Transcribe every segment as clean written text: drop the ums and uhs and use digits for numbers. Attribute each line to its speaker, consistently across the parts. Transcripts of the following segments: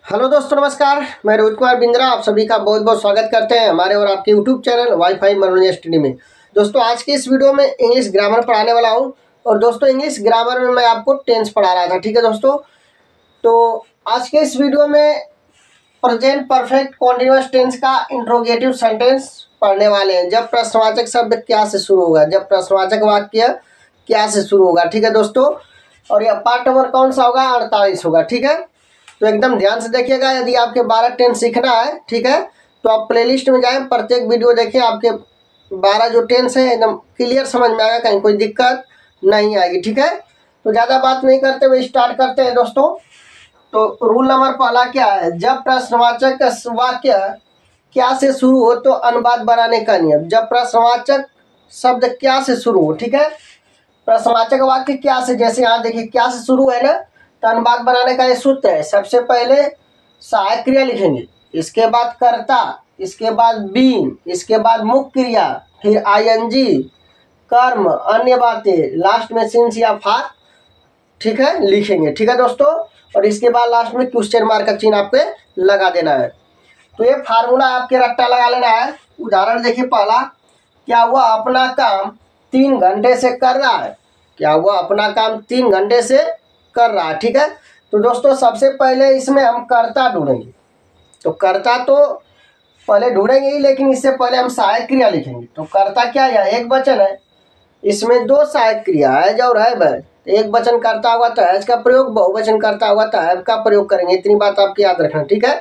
Speaker 1: Hello दोस्तों, नमस्कार। मैं रोहित कुमार बिंद्रा आप सभी का बहुत बहुत स्वागत करते हैं हमारे और आपके यूट्यूब चैनल वाईफाई मनोरंजन स्टडी में। दोस्तों, आज की इस वीडियो में इंग्लिश ग्रामर पढ़ाने वाला हूं। और दोस्तों, इंग्लिश ग्रामर में मैं आपको टेंस पढ़ा रहा था, ठीक है दोस्तों। तो आज के इस वीडियो में प्रेजेंट परफेक्ट कॉन्टिन्यूअस टेंस का इंट्रोगेटिव सेंटेंस पढ़ने वाले हैं। जब प्रश्नवाचक शब्द क्या से शुरू होगा, जब प्रश्नवाचक वाक्य क्या से शुरू होगा, ठीक है दोस्तों। और यह पार्ट नंबर कौन सा होगा? 48 होगा, ठीक है। तो एकदम ध्यान से देखिएगा। यदि आपके 12 टेंस सीखना है, ठीक है, तो आप प्लेलिस्ट में जाएं, प्रत्येक वीडियो देखें। आपके 12 जो टेंस है एकदम क्लियर समझ में आएगा, कहीं कोई दिक्कत नहीं आएगी, ठीक है। तो ज़्यादा बात नहीं करते हुए स्टार्ट करते हैं दोस्तों। तो रूल नंबर पहला क्या है? जब प्रश्नवाचक वाक्य क्या से शुरू हो तो अनुवाद बनाने का नियम। जब प्रश्नवाचक शब्द क्या से शुरू हो, ठीक है, प्रश्नवाचक वाक्य क्या से, जैसे यहाँ देखिए क्या से शुरू है ना, तो अनुवाद बनाने का ये सूत्र है। सबसे पहले सहायक क्रिया लिखेंगे, इसके बाद कर्ता, इसके बाद बीन, इसके बाद मुख्य क्रिया, फिर आईएनजी, कर्म, अन्य बातें, लास्ट में सिंस या फॉर, ठीक है, लिखेंगे, ठीक है दोस्तों। और इसके बाद लास्ट में क्वेश्चन मार्क का चिन्ह आपको लगा देना है। तो ये फार्मूला आपके रट्टा लगा लेना है। उदाहरण देखिए पहला, क्या हुआ? अपना काम 3 घंटे से कर रहा है। क्या हुआ? अपना काम 3 घंटे से कर रहा है, ठीक है। तो दोस्तों, सबसे पहले इसमें हम कर्ता ढूंढेंगे। तो कर्ता तो पहले ढूंढेंगे ही, लेकिन इससे पहले हम सहायक क्रिया लिखेंगे। तो कर्ता क्या है? एक वचन है, इसमें 2 सहायक क्रिया है और है। एक वचन करता हुआ तो हैज का प्रयोग, बहुवचन करता हुआ तो हैव का प्रयोग करेंगे। इतनी बात आपकी याद रखना, ठीक है।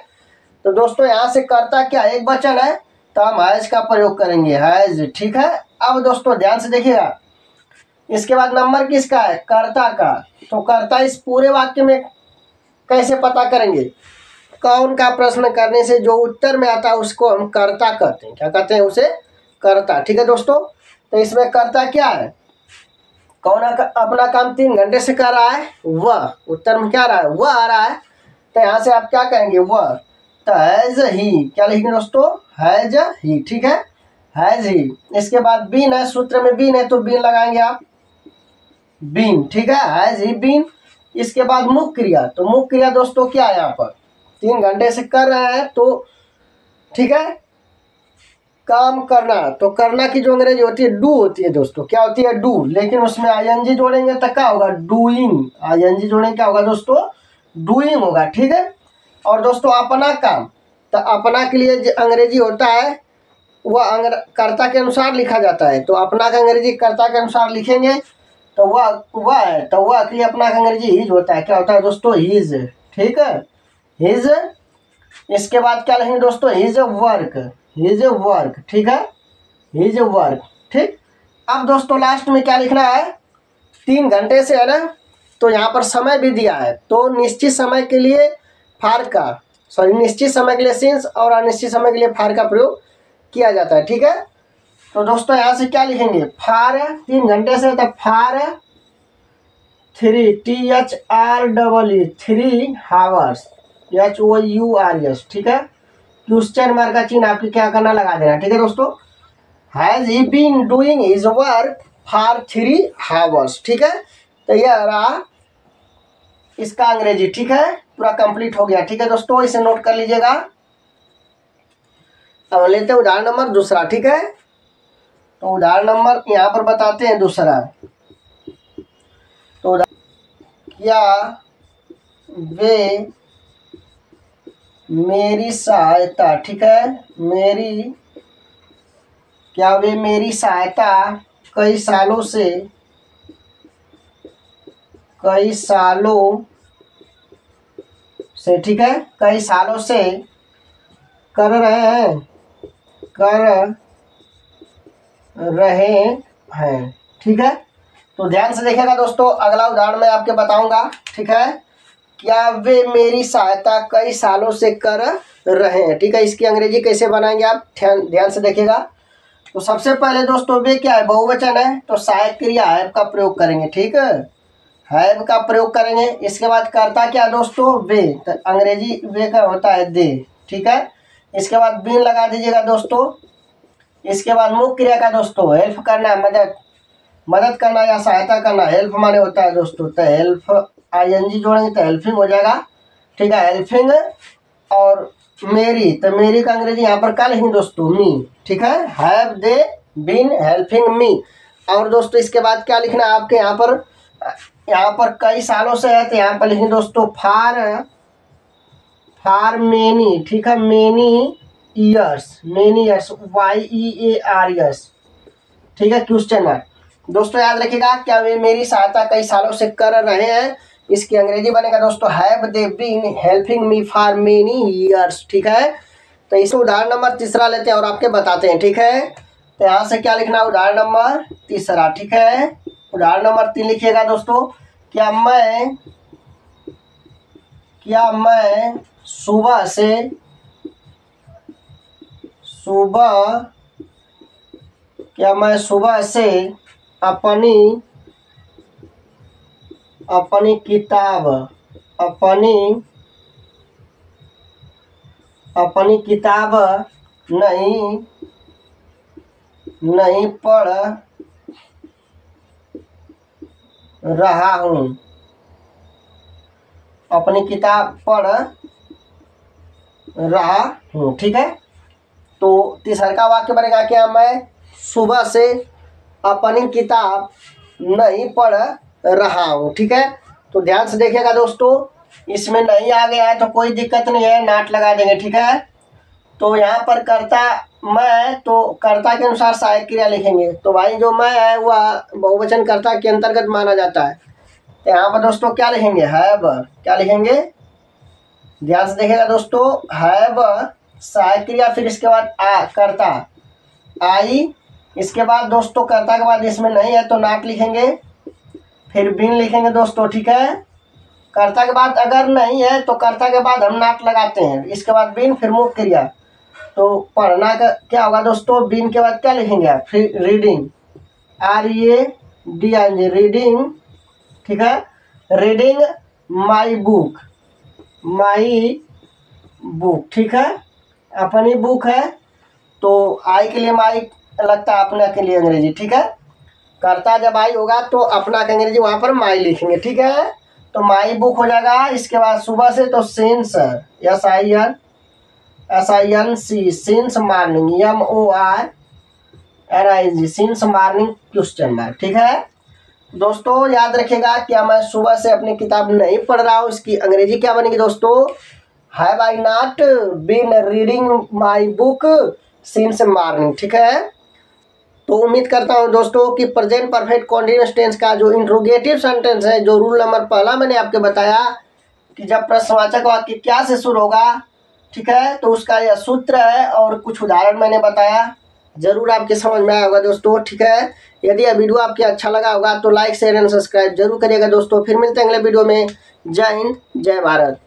Speaker 1: तो दोस्तों, यहाँ से कर्ता क्या एक वचन है, तो हम हैज का प्रयोग करेंगे, हैज, ठीक है। अब दोस्तों ध्यान से देखिएगा, इसके बाद नंबर किसका है? कर्ता का। तो कर्ता इस पूरे वाक्य में कैसे पता करेंगे? कौन का प्रश्न करने से जो उत्तर में आता है उसको हम कर्ता कहते हैं। क्या कहते हैं? उसे कर्ता, ठीक है दोस्तों। तो इसमें कर्ता क्या है? कौन अपना काम 3 घंटे से कर रहा है? वह। उत्तर में क्या आ रहा है? वह आ रहा है। तो यहाँ से आप क्या कहेंगे? वह। तो हैज ही, क्या लिखेंगे दोस्तों? हैज ही, ठीक है, हैज ही। इसके बाद बीन है, सूत्र में बीन है तो बीन लगाएंगे आप, बीन, ठीक है, हैज ही बीन। इसके बाद मुख्य क्रिया। तो मुख्य क्रिया दोस्तों क्या है? यहाँ पर 3 घंटे से कर रहे हैं, तो ठीक है, काम करना। तो करना की जो अंग्रेजी होती है डू होती है दोस्तों। क्या होती है? डू। लेकिन उसमें आईएनजी जोड़ेंगे तो क्या होगा? डूइंग। आईएनजी जोड़ेंगे क्या होगा दोस्तों? डूइंग होगा, ठीक है। और दोस्तों अपना काम, तो अपना के लिए जो अंग्रेजी होता है वह कर्ता के अनुसार लिखा जाता है। तो अपना का अंग्रेजी कर्ता के अनुसार लिखेंगे, तो वह है, तो वह के लिए अपना का अंग्रेजी हिज होता है। क्या होता है दोस्तों? हिज, ठीक है, हिज। इसके बाद क्या लिखेंगे दोस्तों? हिज वर्क, हिज वर्क, ठीक है, हिज वर्क, ठीक। अब दोस्तों लास्ट में क्या लिखना है? 3 घंटे से है ना, तो यहाँ पर समय भी दिया है। तो निश्चित समय के लिए फार का, सॉरी, निश्चित समय के लिए सिंस और अनिश्चित समय के लिए फार का प्रयोग किया जाता है, ठीक है। तो दोस्तों यहाँ से क्या लिखेंगे? फार 3 घंटे से, तो फार 3, THREE, 3 हावर्स, HOURS, ठीक है। क्वेश्चन मार्क का चिन्ह आपकी क्या करना? लगा देना, ठीक है दोस्तों। Has he been doing his work for 3 hours, ठीक है। तो यह रहा इसका अंग्रेजी, ठीक है, पूरा कंप्लीट हो गया, ठीक है दोस्तों। इसे नोट कर लीजिएगा। अब लेते हैं उदाहरण नंबर दूसरा, ठीक है। तो उदाहरण नंबर यहाँ पर बताते हैं दूसरा। तो क्या वे मेरी सहायता, ठीक है, क्या वे मेरी सहायता कई सालों से, ठीक है, कई सालों से कर रहे हैं, ठीक है। तो ध्यान से देखिएगा दोस्तों, अगला उदाहरण मैं आपके बताऊंगा, ठीक है। क्या वे मेरी सहायता कई सालों से कर रहे हैं, ठीक है। इसकी अंग्रेजी कैसे बनाएंगे आप ध्यान से देखिएगा। तो सबसे पहले दोस्तों वे क्या है? बहुवचन है, तो सहायक क्रिया हैव का प्रयोग करेंगे, ठीक है, हैव का प्रयोग करेंगे। इसके बाद कर्ता क्या दोस्तों? वे, तो अंग्रेजी वे का होता है दे, ठीक है। इसके बाद बीन लगा दीजिएगा दोस्तों। इसके बाद मुख्य क्रिया का दोस्तों हेल्प करना, मदद करना या सहायता करना, हेल्प माने होता है दोस्तों, तो हेल्प आईएनजी जोड़ेंगे तो हेल्पिंग हो जाएगा। ठीक है, हेल्पिंग और मेरी, तो मेरी का अंग्रेजी यहाँ पर क्या लिखेंगे दोस्तों, मी, ठीक है, have they been helping me. और दोस्तों इसके बाद क्या लिखना है आपके यहाँ पर कई सालों से है, तो यहाँ पर लिखेंगे दोस्तों फार मेनी, ठीक है, मेनी ईयर्स, YEARS, ठीक है, क्वेश्चन मार्क। दोस्तों याद रखिएगा, क्या वे मेरी सहायता कई सालों से कर रहे हैं, इसकी अंग्रेजी बनेगा दोस्तों have they been helping me for many years, ठीक है। तो इस उदाहरण नंबर तीसरा लेते हैं और आपके बताते हैं, ठीक है। तो यहाँ से क्या लिखना है, उदाहरण नंबर तीसरा, ठीक है। उदाहरण नंबर 3 लिखिएगा दोस्तों, क्या मैं सुबह से अपनी किताब नहीं पढ़ रहा हूँ, अपनी किताब पढ़ रहा हूँ, ठीक है। तो तीसरा का वाक्य बनेगा, क्या मैं सुबह से अपनी किताब नहीं पढ़ रहा हूँ, ठीक है। तो ध्यान से देखिएगा दोस्तों, इसमें नहीं आ गया है तो कोई दिक्कत नहीं है, नाट लगा देंगे, ठीक है। तो यहाँ पर कर्ता मैं, तो कर्ता के अनुसार सहायक क्रिया लिखेंगे। तो भाई जो मैं है वह बहुवचन कर्ता के अंतर्गत माना जाता है। तो यहाँ पर दोस्तों क्या लिखेंगे, हैव, क्या लिखेंगे, ध्यान से देखिएगा दोस्तों, हैव सहायक क्रिया, फिर इसके बाद कर्ता आई, इसके बाद दोस्तों कर्ता के बाद इसमें नहीं है तो नाट लिखेंगे, फिर बीन लिखेंगे दोस्तों, ठीक है। कर्ता के बाद अगर नहीं है तो कर्ता के बाद हम नाट लगाते हैं, इसके बाद बीन, फिर मुख्य क्रिया। तो पढ़ना का क्या होगा दोस्तों, बीन के बाद क्या लिखेंगे आप, फिर रीडिंग, READING, रीडिंग, ठीक है, रीडिंग माई बुक, ठीक है, अपनी बुक है, तो आई के लिए माई लगता है, अपना के लिए अंग्रेजी, ठीक है। कर्ता जब आई होगा तो अपना के अंग्रेजी वहाँ पर माई लिखेंगे, ठीक है। तो माई बुक हो जाएगा। इसके बाद सुबह से तो since, SINC, since morning, MORNING, since morning question mark, ठीक है। दोस्तों याद रखिएगा, क्या मैं सुबह से अपनी किताब नहीं पढ़ रहा हूँ, इसकी अंग्रेजी क्या बनेगी दोस्तों, have I not been reading my book since morning, ठीक है। तो उम्मीद करता हूँ दोस्तों कि प्रेजेंट परफेक्ट कॉन्टिन्यूअस टेंस का जो इंट्रोगेटिव सेंटेंस है, जो रूल नंबर पहला मैंने आपके बताया कि जब प्रश्नवाचक वाक्य क्या से शुरू होगा, ठीक है, तो उसका यह सूत्र है और कुछ उदाहरण मैंने बताया, जरूर आपके समझ में आया होगा दोस्तों, ठीक है। यदि यह वीडियो आपके अच्छा लगा होगा तो लाइक शेयर एंड सब्सक्राइब जरूर करिएगा दोस्तों। फिर मिलते हैं अगले वीडियो में। जय हिंद, जय भारत।